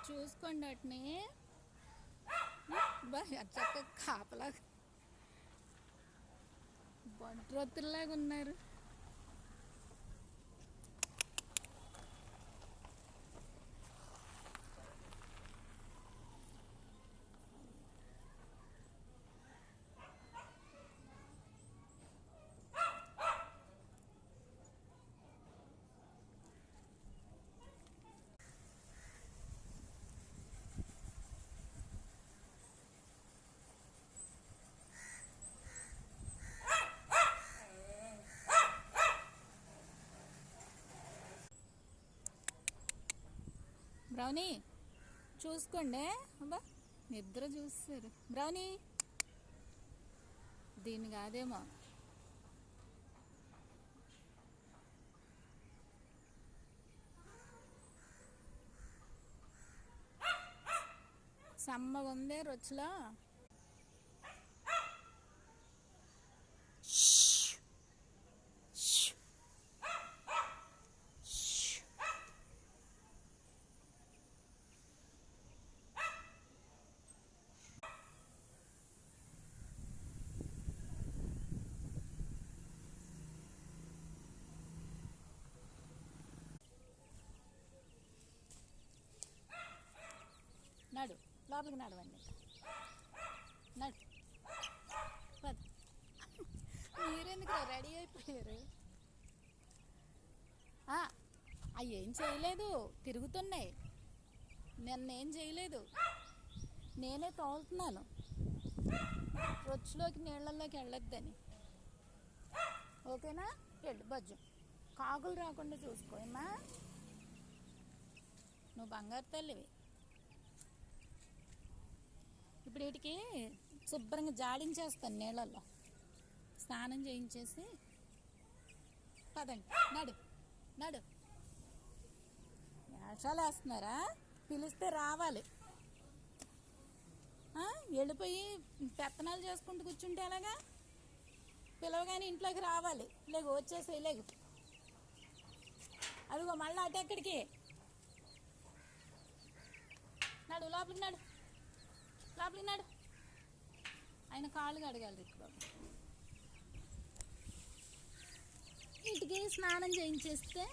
చూసుకోండి వాటిని. చక్కగా కాపలా బంట్రొత్తుల్లాగా ఉన్నారు. బ్రౌనీ చూసుకోండి. అబ్బా నిద్ర చూస్తారు. బ్రౌనీ దీన్ని కాదేమో. సమ్మగా ఉంది రుచిలో. నడు లోపలికి నడవండి. నడు పద. మీరెందుకు రెడీ అయిపోయారు? అవి ఏం చేయలేదు, తిరుగుతున్నాయి. నిన్నేం చేయలేదు, నేనే తోలుతున్నాను రొచ్చులోకి నీళ్ళల్లోకి వెళ్ళొద్దని. ఓకేనా? వెళ్ళు బజ్జు. కాకులు రాకుండా చూసుకోమ్మా. నువ్వు బంగారు తల్లివి. ఇప్పుడు వీటికి శుభ్రంగా జాడించేస్తాను నీళ్ళల్లో, స్నానం చేయించేసి. పదండి నడు నడు. వేషాలు వేస్తున్నారా? పిలిస్తే రావాలి. వెళ్ళిపోయి పెత్తనాలు చేసుకుంటూ కూర్చుంటే ఎలాగా? పిలవగానే ఇంట్లోకి రావాలి. లేగు వచ్చేసి లేగు. అదిగో మళ్ళీ అటు ఎక్కడికి? నడు లోపలికి నడు, లోపలికి నడు. ఆయన కాళ్ళు కడగాలి ఇక్కడ. వీటికి స్నానం చేయించేస్తే